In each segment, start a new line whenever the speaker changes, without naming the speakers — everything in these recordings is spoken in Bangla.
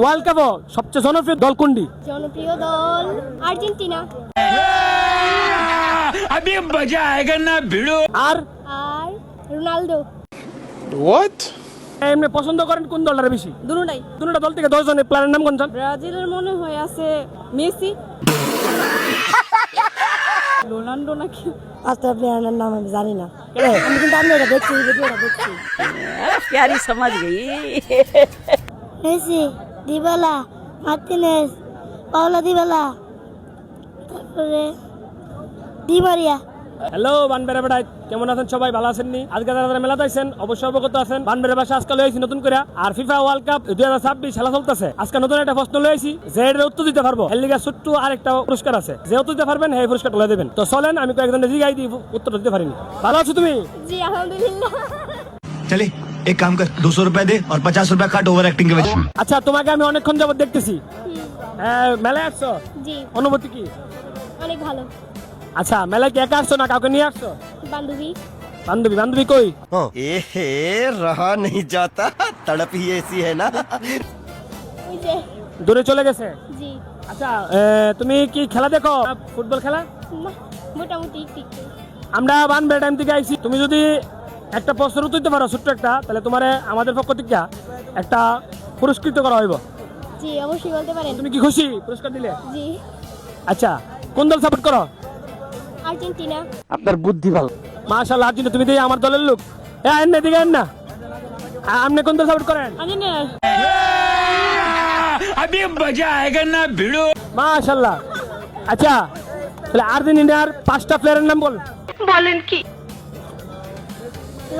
ওয়ার্ল্ড কাপ সবচেয়ে জনপ্রিয় দল কোনটি?
জনপ্রিয় দল আর্জেন্টিনা।
अभी मजा आएगा ना भिड़ो।
আর
আর রোনালদো।
What?
এমনি পছন্দ করেন কোন দলটা বেশি?
দুটোটাই।
দুটো দল থেকে 10 জনের প্লেয়ারের নাম কোনজন?
ব্রাজিলের মনে হয় আছে মেসি, রোনাল্ডো নাকি
আচ্ছা প্লেয়ারের নাম আমি জানি না, আমি কিন্তু আমি এটা দেখছি, ভিডিওটা দেখছি।
प्यारी समझ गई।
Messi, Dybala, Martinez, Paulo Dybala, তারপরে দি মারিয়া।
হ্যালো বানবেরা বেড়াই, কেমন আছেন সবাই? ভালো আছেন নি? আজকে যারা মেলাতে আছেন অবশ্যই অবগত আছেন বানবেরা ভাষা আজকে লইছি নতুন করে। আর ফিফা ওয়ার্ল্ড কাপ 2026 খেলা চলতেছে। আজকে নতুন একটা প্রশ্ন লইছি, যে এর উত্তর দিতে পারবো এর লিগে ছোট্ট আরেকটা পুরস্কার আছে, যে উত্তর দিতে পারবেন এই পুরস্কারটা লয়ে দেবেন। তো চলেন, আমি কয়েকজনের জিগাই দিই, উত্তর দিতে পারিনি। ভালো আছো তুমি?
জি আলহামদুলিল্লাহ।
चले एक काम कर 200 रुपए दे और 50 रुपए काट ओवर एक्टिंग के वजह।
আচ্ছা, তোমাকে আমি অনেকক্ষণ যাবত দেখতেছি, মেলায় আসছো,
জি
অনুভূতি কি?
অনেক ভালো।
আচ্ছা, মেলায় কি একা আসছো না কাউকে নিয়ে আসছো?
বান্ধবী।
বান্ধবী? বান্ধবী কই?
एहे रहा नहीं जाता, तड़प ही ऐसी है ना।
ওই যে
দূরে চলে গেছে।
জি
আচ্ছা, তুমি কি খেলা দেখো? ফুটবল খেলা?
না, মোটামুটি ঠিক।
আমরা বানবেড়া টাইম থেকে আইছি। তুমি যদি একটা প্রশ্নের উত্তর দিতে পারো ছোট্ট একটা, তাহলে তোমার আমাদের পক্ষ থেকে একটা পুরস্কৃত করা হইব।
জি অবশ্যই বলতে পারেন।
তুমি কি খুশি পুরস্কার দিলে?
জি
আচ্ছা, কোন দল সাপোর্ট করো?
আর্জেন্টিনা।
আপনার বুদ্ধি ভালো, মাশাআল্লাহ। আর্জেন্টিনা, তুমি দিয়ে আমার দলের লোক। আইন না, দিকে আইন না। আপনি কোন দল সাপোর্ট করেন?
আর্জেন্টিনা।
अभी मजा आएगा ना भिड़ो।
মাশাআল্লাহ। আচ্ছা, তাহলে আর্জেন্টিনার 5টা প্লেয়ারের নাম বল।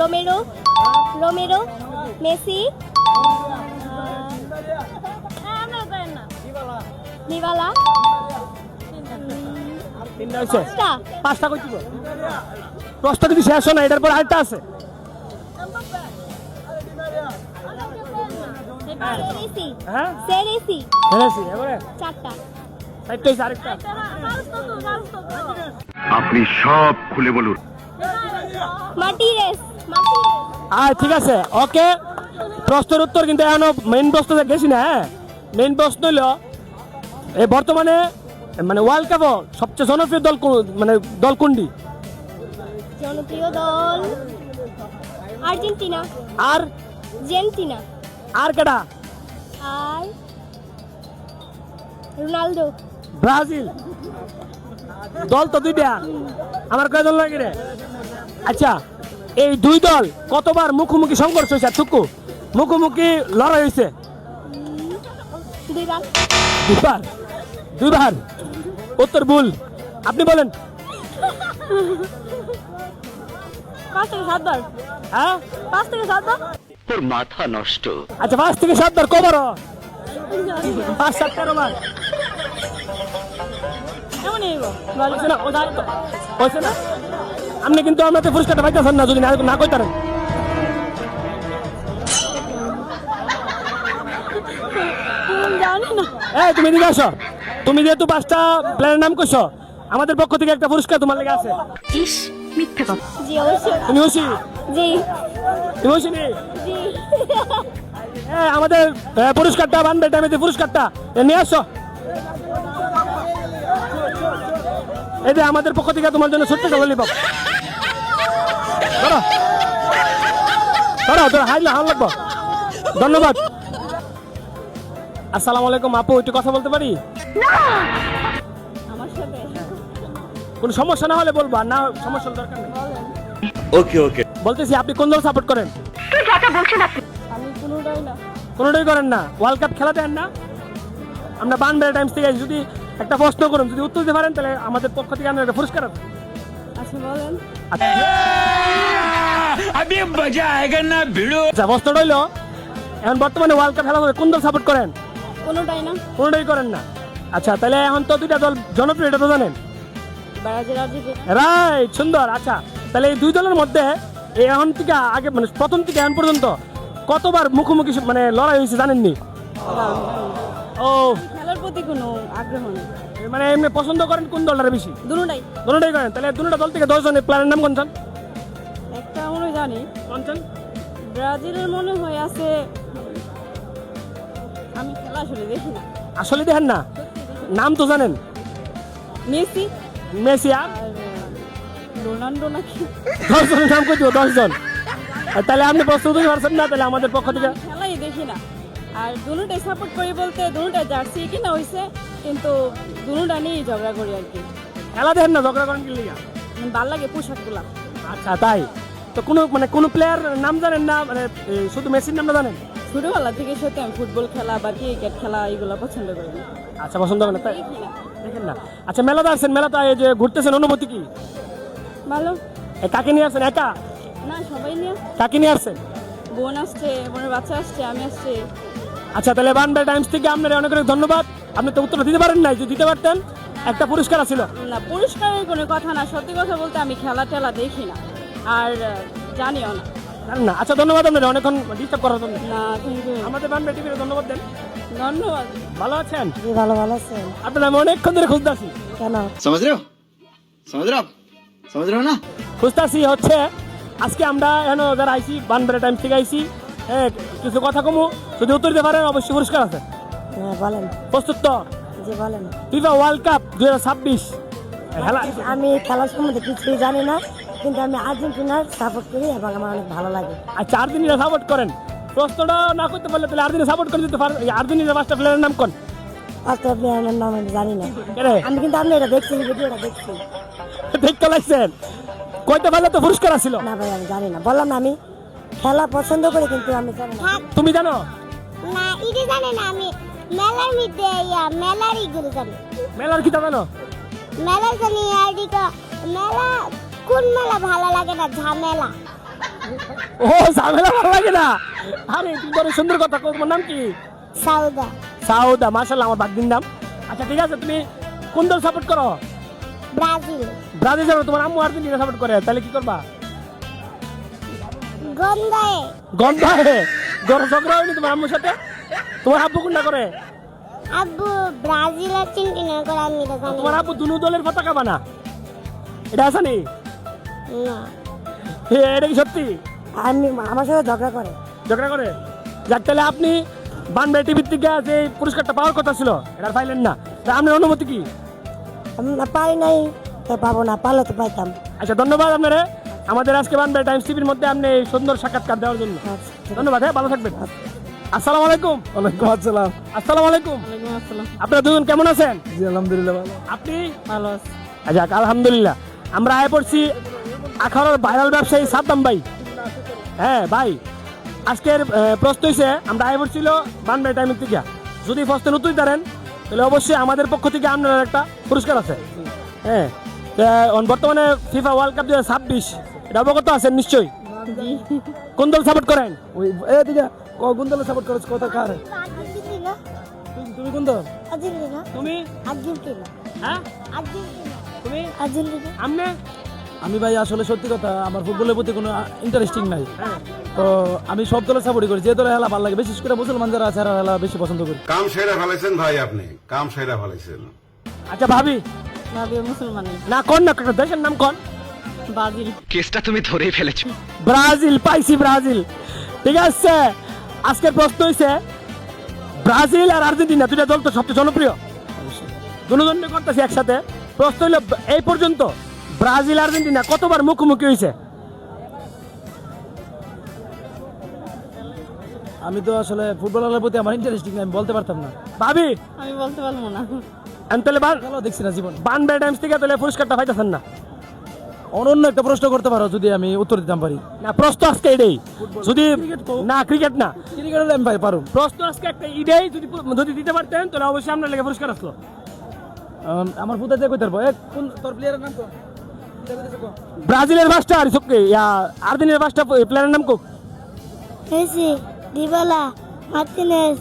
Romero, Romero, Messi, Dybala.
তিনটা হইছে,
টা
5টা কই দিব? প্রশ্ন যদি শেষ হয় না, এটার পর আরেকটা আছে।
সেরেসি,
হ্যাঁ,
সেরেসি।
হেনেছি এবারে
4টা।
4টা হইছে, আরেকটা।
अपनी शॉप खुले बोलूं।
মার্টিনেজ,
ঠিক আছে, ওকে। প্রশ্নের উত্তর কিন্তু এখনো মেইন প্রশ্ন গেছি না। হ্যাঁ, মেইন প্রশ্ন হলো এই বর্তমানে মানে ওয়ার্ল্ড কাপ সবচেয়ে জনপ্রিয় দল মানে দল কোনটি?
জনপ্রিয় দল আর্জেন্টিনা।
আর
আর্জেন্টিনা।
আর কেডা?
আর রোনালদো।
ব্রাজিল। দল তো দুইটা, আমার কয় দল লাগে রে? আচ্ছা, এই দুই দল কতবার মুখোমুখি সংঘর্ষ হয়েছে? টুকু মুখোমুখি লড়াই হয়েছে?
দুইবার।
দুইবার। দুইবার? উত্তর ভুল, আপনি বলেন।
5 থেকে 7 বার।
হ্যাঁ,
5 থেকে 7 বার।
তোর মাথা নষ্ট।
আচ্ছা, 5 থেকে 7 বার কবার? 5-7 বার।
এমন এইব
হয়েছে না? হয়েছে না? আপনি কিন্তু আমাদের পুরস্কারটা পাইতেছেন না যদি না কইতারেন।
জানি না।
এই তুমি এদিকে আসো। তুমি যেহেতু 5টা প্লেয়ারের নাম কইছো, আমাদের পক্ষ থেকে একটা পুরস্কার তোমার লেগে আছে।
জি অবশ্যই।
তুমি খুশি?
জি
তুমি খুশি নি?
জি।
আমাদের পুরস্কারটা বানবে টাইমে পুরস্কারটা নিয়ে আসো। এই যে আমাদের পক্ষ থেকে তোমার জন্য ছোট্ট একটা ললিপপ। ধরো ধরো ধরো, হাইলে হাল লাগবো। ধন্যবাদ। আসসালামু আলাইকুম আপু, একটু কথা বলতে পারি?
আমার সাথে
কোনো সমস্যা না হলে বলবো, আর না সমস্যার দরকার নেই।
Okay okay.
বলতেছি, আপনি কোন দল সাপোর্ট করেন?
আমি কোনোটাই না।
কোনোটাই করেন না? ওয়ার্ল্ড কাপ খেলা দেন না? আমরা বানবেড়া টাইমস থেকে যদি একটা প্রশ্ন করুন, যদি উত্তর দিতে পারেন তাহলে আমাদের পক্ষ থেকে আমরা একটা পুরস্কার আছে।
আচ্ছা বলেন।
अभी मजा आएगा ना भिड़ो।
আচ্ছা, প্রশ্নটা হইলো এখন বর্তমানে ওয়ার্ল্ড কাপ খেলা হবে, কোন দল সাপোর্ট করেন?
কোনোটাই না।
কোনোটাই করেন না? আচ্ছা, তাহলে এখন তো দুইটা দল জনপ্রিয়, এটা তো জানেন।
Brazil, Argentina.
রাইট, সুন্দর। আচ্ছা, তাহলে এই দুই দলের মধ্যে এই এখন থেকে আগে মানে প্রথম থেকে এখন পর্যন্ত কতবার মুখোমুখি মানে লড়াই হয়েছে জানেননি? ও,
খেলার প্রতি কোনো আগ্রহ নেই।
মানে এমনি পছন্দ করেন কোন দলটা বেশি?
দুটোটাই।
দুটোটাই করেন? তাহলে দুটো দল থেকে 10 জনের প্লেয়ারের নাম কোনজন?
একটা মনে হয় জানি,
কোনজন?
ব্রাজিলের মনে হয় আছে, আমি খেলা খেলা আসলে দেখি না।
আসলে দেখেন না, নাম তো জানেন,
মেসি
মেসি আর
আর রোনাল্ডো নাকি
10 জনের নাম কই দিব, 10 জন। তাহলে আপনি প্রস্তুত হতে পারছেন না, তাহলে আমাদের পক্ষ থেকে
খেলাই দেখি না। আর দুটোটাই সাপোর্ট করি বলতে দুটোটা জার্সি কিনা হয়েছে, কিন্তু দুটোটা নিয়েই ঝগড়া করি আর কি।
খেলা দেখেন না, ঝগড়া করেন কি লিগা?
ভাল লাগে পোশাকগুলা।
আচ্ছা তাই তো, কোনো প্লেয়ার নাম জানেন না, মানে শুধু মেসির নামটা জানেন?
ছোটবেলা থেকে সত্যি আমি ফুটবল খেলা বা ক্রিকেট খেলা এগুলো পছন্দ করি না।
আচ্ছা, পছন্দ করেন না তাই?
দেখি না।
দেখেন না। আচ্ছা, মেলাতে আসছেন, মেলাতে এই যে ঘুরতেছেন, অনুভূতি কি?
ভালো
কাকে নিয়ে আসছেন? একা?
না, সবাই নিয়ে।
কাকে নিয়ে আসছেন?
বোন আসছে, বোনের বাচ্চা আসছে, আমি আসছি।
আচ্ছা, তাহলে বানবে টাইমস থেকে আপনার অনেক অনেক ধন্যবাদ। আপনি তো উত্তর দিতে পারেন নাই, যদি দিতে পারতেন একটা পুরস্কার ছিল।
না, পুরস্কারের কোনো কথা না, সত্যি কথা বলতে আমি খেলা টেলা দেখি না আর জানিও না।
জানেন না? আচ্ছা, ধন্যবাদ আপনার অনেকক্ষণ ডিস্টার্ব করার জন্য।
না, থ্যাংক ইউ।
আমাদের বানবে টিভির ধন্যবাদ দেন।
ধন্যবাদ।
ভালো আছেন?
জি ভালো ভালো আছেন।
আপনার আমি অনেকক্ষণ ধরে খুঁজতেছি।
কেন?
समझ रहे हो समझ रहे हो आप समझ रहे हो ना
খুঁজতেছি হচ্ছে আজকে আমরা এখানে যারা আইসি, বানবে টাইমস থেকে আইসি, হ্যাঁ, কিছু কথা কমু, যদি উত্তর দিতে পারেন অবশ্যই পুরস্কার আছে।
হ্যাঁ বলেন।
প্রস্তুত তো?
জি বলেন।
ফিফা ওয়ার্ল্ড কাপ 2026 খেলা।
আমি খেলার সম্বন্ধে কিছুই জানি না, কিন্তু আমি আর্জেন্টিনার সাপোর্ট করি এবং আমার অনেক ভালো লাগে।
আচ্ছা, আর্জেন্টিনা সাপোর্ট করেন? প্রশ্নটা না করতে পারলে তাহলে আর্জেন্টিনা সাপোর্ট করে দিতে পারেন। আর্জেন্টিনার 5টা প্লেয়ারের নাম কোন?
পাঁচটা প্লেয়ারের নাম আমি জানি না।
কেরে
আমি কিন্তু আপনি এটা দেখছি, ভিডিওটা দেখছি।
দেখতে লাগছেন? কয়টা পারলে তো পুরস্কার আছিল।
না ভাই আমি জানি না, বললাম না আমি খেলা পছন্দ করি কিন্তু আমি জানি না।
তুমি জানো?
না, এটা জানে না। আমি মেলার মধ্যে মেলার ইগুলো জানি।
মেলার কি জানো?
মেলা জানি আর দিকে মেলা কোন মেলা ভালো লাগে না, ঝামেলা।
ও, ঝামেলা ভালো লাগে না? আরে তুমি বড় সুন্দর কথা কও, তোমার নাম কি?
সাউদা।
সাউদা, মাশাআল্লাহ, আমার বাগদিন নাম। আচ্ছা ঠিক আছে, তুমি কোন দল সাপোর্ট করো?
ব্রাজিল।
ব্রাজিল যাবো, তোমার আম্মু আর্জেন্টিনা সাপোর্ট করে, তাহলে কি করবা?
গন্ধায়।
গন্ধ হয়, ঝগড়া হয়নি তোমার আম্মুর সাথে? তোমার আব্বু কোনটা করে?
আব্বু ব্রাজিল আর আর্জেন্টিনা করে, আমি এটা জানি
তোমার আব্বু দুনো দলের পতাকা বানা, এটা আছে নি?
না।
এটা কি সত্যি?
আমি আমার সাথে ঝগড়া করে।
ঝগড়া করে? যাক, তাহলে আপনি বানবে টিভির থেকে যে পুরস্কারটা পাওয়ার কথা ছিল, এটা পাইলেন না, তা আপনার অনুমতি কি?
আমি না পারি নাই, তো পাবো না, পারলে তো পাইতাম।
আচ্ছা, ধন্যবাদ আপনারা আমাদের আজকে বানবে টাইমস টিভির মধ্যে আপনি এই সুন্দর সাক্ষাৎকার দেওয়ার জন্য।
আচ্ছা, ঠিক আছে।
ধন্যবাদ, হ্যাঁ, ভালো থাকবেন। আসসালামু আলাইকুম। ওয়ালাইকুম আসসালাম। আসসালামু আলাইকুম।
ওয়ালাইকুম আসসালাম।
আপনারা দুজন কেমন আছেন?
জি আলহামদুলিল্লাহ ভালো।
আপনি?
ভালো আছি।
যাক, আলহামদুলিল্লাহ। আমরা আয় পড়ছি আখাউড়ার ভাইরাল ব্যবসায়ী সাদ্দাম ভাই। হ্যাঁ ভাই, আজকের প্রশ্ন হয়েছে, আমরা আয় পড়ছিল বানবে টাইমের থেকে, যদি প্রশ্নের উত্তর দেন তাহলে অবশ্যই আমাদের পক্ষ থেকে আপনার একটা পুরস্কার আছে। হ্যাঁ, বর্তমানে ফিফা ওয়ার্ল্ড কাপ 2026 এটা অবগত আছেন নিশ্চয়ই? কোন দল সাপোর্ট করেন?
ওই এদিকে কোন দলে সাপোর্ট করছ, কথা কার?
আর্জেন্টিনা।
তুমি কোন দল?
আর্জেন্টিনা।
তুমি?
আর্জেন্টিনা।
হ্যাঁ,
আর্জেন্টিনা।
তুমি?
আর্জেন্টিনা।
আমনে?
আমি ভাই আসলে সত্যি কথা, আমার ফুটবলের প্রতি কোনো ইন্টারেস্টিং নাই। তো আমি সব দলে সাপোর্ট করি, যে দলে খেলা ভালো লাগে, বিশেষ করে মুসলমান যারা আছে তারা খেলা বেশি পছন্দ করি।
কাম সেরা ফেলাইছেন ভাই, আপনি কাম সেরা ফেলাইছেন।
আচ্ছা ভাবি,
ভাবি মুসলমানের।
না কোন না, দেশের নাম কোন?
ব্রাজিল।
কেসটা তুমি ধরেই ফেলেছো।
ব্রাজিল, পাইছি ব্রাজিল। ঠিক আছে, আজকের প্রশ্ন হয়েছে ব্রাজিল আর আর্জেন্টিনা দুটা দল তো সবচেয়ে জনপ্রিয়, দুজনে করতেছি একসাথে। প্রশ্ন হইল, এই পর্যন্ত ব্রাজিল আর্জেন্টিনা কতবার মুখোমুখি হয়েছে?
আমি তো আসলে ফুটবলের প্রতি আমার ইন্টারেস্টিং নাই, আমি বলতে পারতাম না।
ভাবি,
আমি বলতে পারবো না।
আমি তাহলে
খেলাও দেখছি না জীবন।
বানবে টাইমস থেকে তাহলে পুরস্কারটা পাইতেছেন না?
অন্য একটা প্রশ্ন করতে পারো যদি আমি উত্তর দিতাম পারি।
না, প্রশ্ন আজকে এটাই, যদি না ক্রিকেট না,
ক্রিকেট আমি ভাই পারুম।
প্রশ্ন আজকে একটা ইডেই, যদি দিতে পারতেন তাহলে অবশ্যই আপনার লেগে পুরস্কার আসলো।
আমার পুতা দিয়ে কইতে পারবো। কোন তোর প্লেয়ারের নাম কোন?
ব্রাজিলের পাঁচটা আর আর্জেন্টিনার পাঁচটা প্লেয়ারের নাম কোক?
Messi, Dybala, Martinez,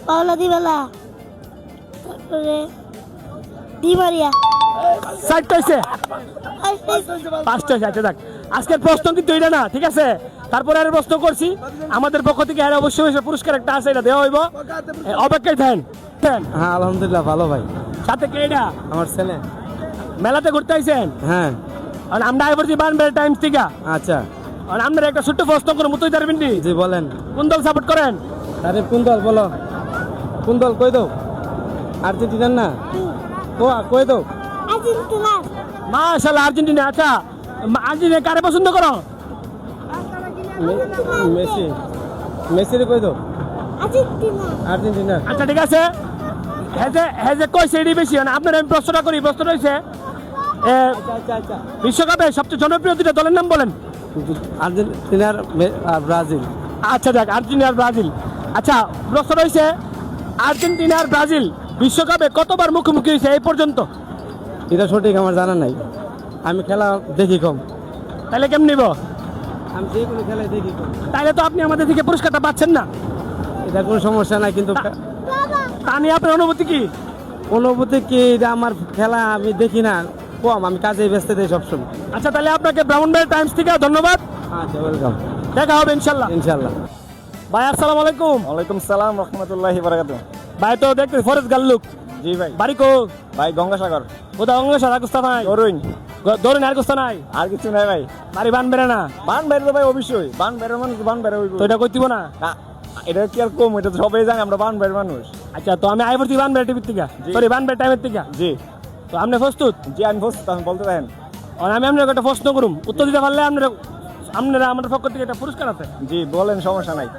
Paulo Dybala, তারপরে দি মারিয়া।
চারটা হয়েছে, পাঁচটা হয়েছে। আচ্ছা, দেখ, আজকের প্রশ্ন কিন্তু এটা না, ঠিক আছে? তারপরে আর প্রশ্ন করছি আমাদের পক্ষ থেকে, আর অবশ্যই পুরস্কার একটা আছে, এটা দেওয়া হইব, অপেক্ষায় থাকেন।
হ্যাঁ আলহামদুলিল্লাহ ভালো ভাই।
সাথে কে এটা?
আমার ছেলে।
মেলাতে ঘুরতে আইছেন?
হ্যাঁ।
আর আমরা আইবার বানবে টাইমস থেকে।
আচ্ছা,
আর আপনার একটা ছোট্ট প্রশ্ন করে মতোই পারবেন।
জি বলেন।
কোন দল সাপোর্ট করেন?
আরে কোন দল বলো? কোন দল কই দাও আর্জেন্টিনার না কই দাও
আর্জেন্টিনার
মাশাআল্লাহ আর্জেন্টিনা। আচ্ছা আর্জেন্টিনা কারে পছন্দ করো?
মেসি মেসিরে কই দাও আর্জেন্টিনা।
আচ্ছা ঠিক আছে, হেজে কইছে এডি বেশি না। আপনার আমি প্রশ্নটা করি, প্রশ্ন রয়েছে বিশ্বকাপে সবচেয়ে জনপ্রিয় দুটো দলের নাম বলেন।
আর্জেন্টিনার ব্রাজিল।
আচ্ছা দেখ আর্জেন্টিনা আর ব্রাজিল। আচ্ছা প্রশ্ন রয়েছে আর্জেন্টিনা আর ব্রাজিল বিশ্বকাপে কতবার মুখোমুখি হয়েছে এই পর্যন্ত?
এটা সঠিক আমার জানা নাই, আমি খেলা দেখি কম।
তাহলে কেমন নিব?
আমি যে কোনো খেলায় দেখি কম।
তাহলে তো আপনি আমাদের থেকে পুরস্কারটা পাচ্ছেন না।
এটা কোনো সমস্যা নাই, কিন্তু
তা নিয়ে আপনার অনুভূতি কি?
অনুভূতি কি, এটা আমার খেলা আমি দেখি না কম, আমি কাজে ব্যস্ত দেই সবসময়।
আচ্ছা তাহলে আপনাকে ব্রাহ্মণবাড়িয়া টাইমস থেকে ধন্যবাদ।
আচ্ছা ওয়েলকাম,
দেখা হবে ইনশাল্লাহ।
ইনশাল্লাহ।
ভাই আসসালামু আলাইকুম।
ওয়ালাইকুম সালাম রহমতুল্লাহি বারাকাতুহু।
ভাই তো দেখতে ফরেস্ট গাল্লুক।
জি ভাই।
বাড়ি কো?
ভাই গঙ্গাসাগর।
কোথা অঙ্গেশ্বর রাগস্তা নাই?
অরুণ।
ধরুন আর কোথা নাই?
আর কিছু নাই ভাই।
বাড়ি বান বেড়ে না?
বান বেড়ে তো ভাই অবশ্যই, বান বেড়ে মানুষ বান বেড়ে হইব।
তো এটা কইতিব না?
না এটা কি আর কম, এটা তো সবাই জানে আমরা বান বেড়ে মানুষ।
আচ্ছা তো আমি আইবর্তি বান বেড়ে টিভির থেকে, সরি বান বেড়ে টাইমের থেকে।
জি।
তো আপনি প্রস্তুত?
জি আমি প্রস্তুত, আমি বলতে পারেন।
আর আমি আপনাকে একটা প্রশ্ন করুম, উত্তর দিতে পারলে আপনারা আমাদের পক্ষ থেকে একটা পুরস্কার আছে।
জি বলেন, সমস্যা নাই।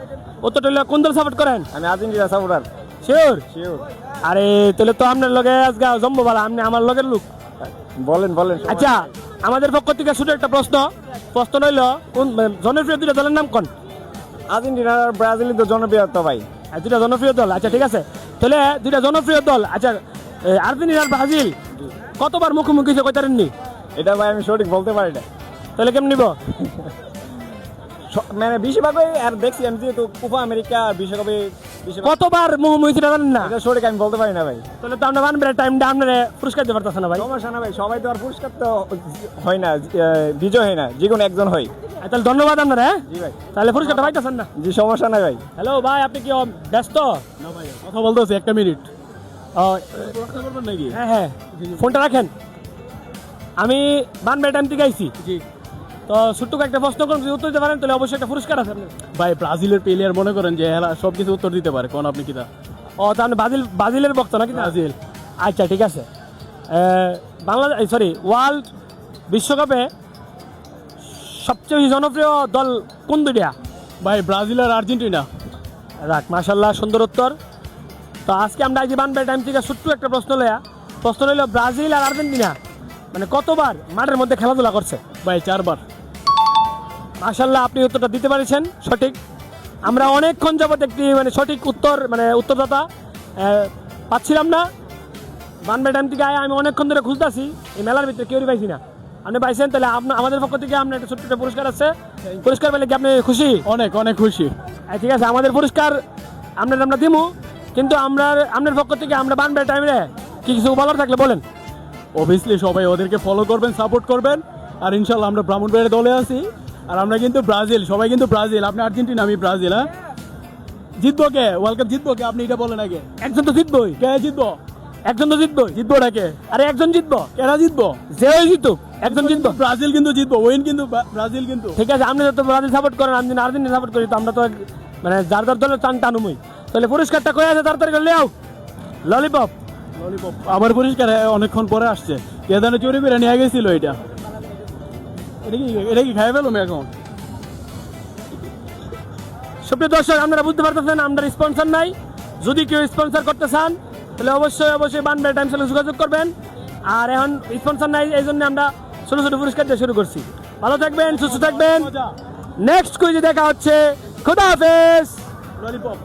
উত্তরটা হলো কোন দল সাপোর্ট করেন?
আমি আর্জেন্টিনা সাপোর্টার।
শিওর?
শিওর।
আরে তাহলে তো আপনার লগে আজকে জম্বো বালা, আপনি আমার লগের লোক।
বলেন বলেন।
আচ্ছা আমাদের পক্ষ থেকে শুধু একটা প্রশ্ন রইল, কোন জনপ্রিয় দুটো দলের নাম কোন?
আর্জেন্টিনা আর ব্রাজিল তো জনপ্রিয় তো ভাই।
আর দুটা জনপ্রিয় দল। আচ্ছা ঠিক আছে, তাহলে দুটা জনপ্রিয় দল। আচ্ছা আর্জেন্টিনা আর ব্রাজিল কতবার মুখোমুখি হয়েছে কইতারেননি?
এটা ভাই আমি সঠিক বলতে পারি না।
তাহলে কেমন নিব?
মানে বেশিরভাগই আর দেখছি আমি, যেহেতু কোপা আমেরিকা বিশ্বকাপে
কতবার মুখোমুখি সেটা জানেন না?
এটা সঠিক আমি বলতে পারি না ভাই।
তাহলে তো আপনার বানবের টাইমটা আপনারা পুরস্কার দিতে পারতেছে না ভাই।
সমস্যা না ভাই, সবাই তো আর পুরস্কার তো হয় না, বিজয় হয় না, যে কোনো একজন হয়।
তাহলে ধন্যবাদ আপনারা। হ্যাঁ
জি ভাই।
তাহলে পুরস্কারটা পাইতেছেন না?
জি সমস্যা নাই ভাই।
হ্যালো ভাই, আপনি কি ব্যস্ত?
না ভাই কথা বলতে হচ্ছে, একটা মিনিট। প্রশ্ন করবেন নাকি?
হ্যাঁ হ্যাঁ ফোনটা রাখেন। আমি বানবের টাইম থেকে আইছি।
জি।
তো ছোট্ট একটা প্রশ্ন করুন, যদি উত্তর দিতে পারেন তাহলে অবশ্যই একটা পুরস্কার আছে আপনার।
ভাই ব্রাজিলের প্লেয়ার মনে করেন যে হেলা সব কিছু উত্তর দিতে পারে, কোন আপনি কিটা?
ও তাহলে ব্রাজিলের বক্তা নাকি?
ব্রাজিল।
আচ্ছা ঠিক আছে, ওয়ার্ল্ড বিশ্বকাপে সবচেয়ে বেশি জনপ্রিয় দল কোন দুইটা?
ভাই ব্রাজিল আর আর্জেন্টিনা।
রাখ মাশাল্লাহ, সুন্দর উত্তর। তো আজকে আমরা আজ বানবে টাইম থেকে ছোট্ট একটা প্রশ্ন লইল ব্রাজিল আর আর্জেন্টিনা মানে কতবার মাঠের মধ্যে খেলাধুলা করছে?
ভাই 4 বার।
মাশাল্লাহ, আপনি উত্তরটা দিতে পারছেন সঠিক। আমরা অনেকক্ষণ যাবত একটি সঠিক উত্তরদাতা পাচ্ছিলাম না। বানবে টাইম থেকে আমি অনেকক্ষণ ধরে খুঁজতেছি, এই মেলার ভিতরে কেউই পাইছি না। আপনি পাইছেন, তাহলে আমাদের পক্ষ থেকে আপনার একটা ছোট্ট একটা পুরস্কার আছে। পুরস্কার পেলে কি আপনি খুশি?
অনেক অনেক খুশি।
ঠিক আছে, আমাদের পুরস্কার আমরা দিমু, কিন্তু আপনার পক্ষ থেকে আমরা বানবে টাইমে কিছু বলার থাকলে বলেন।
অবভিয়াসলি সবাই ওদেরকে ফলো করবেন, সাপোর্ট করবেন, আর ইনশাল্লাহ আমরা ব্রাহ্মণবাড়িয়া দলে আছি। আর আমরা কিন্তু ব্রাজিল, সবাই কিন্তু ব্রাজিল। আপনি আর্জেন্টিনা, আমি ব্রাজিল। হ্যাঁ জিতবো কে? ওয়ার্ল্ড কাপ জিতবো কে? আপনি এটা বলেন আগে।
একজন তো জিতবই।
কে জিতবো?
একজন তো জিতবই।
জিতবোটা কে?
আরে একজন জিতবো।
কেনা জিতবো?
যে জিতুক একজন জিতবো।
ব্রাজিল কিন্তু জিতবো, ওইন কিন্তু ব্রাজিল কিন্তু।
ঠিক আছে, আপনি তো ব্রাজিল সাপোর্ট করেন, আমি আর্জেন্টিনা সাপোর্ট করি, তো আমরা তো যার যার দলের টানুমই। তাহলে পুরস্কারটা কয়ে আছে তাড়াতাড়ি করে লিয়াও। ললিপপ।
ললিপপ আমার পুরস্কার অনেকক্ষণ পরে আসছে। কে জানে চুরি করে নিয়ে গেছিল এটা। এটা কি খাই ফেলো এখন?
সুপ্রিয় দর্শক, আপনারা বুঝতে পারতেছেন আমরা স্পন্সর নাই। যদি কেউ স্পন্সর করতে চান তাহলে অবশ্যই বানবে টাইম সাথে যোগাযোগ করবেন। আর এখন স্পন্সর নাই, এই জন্য আমরা ছোট ছোট পুরস্কার দিয়ে শুরু করছি। ভালো থাকবেন, সুস্থ থাকবেন। নেক্সট কুইজে দেখা হচ্ছে। খোদা হাফেজ।
ললিপপ।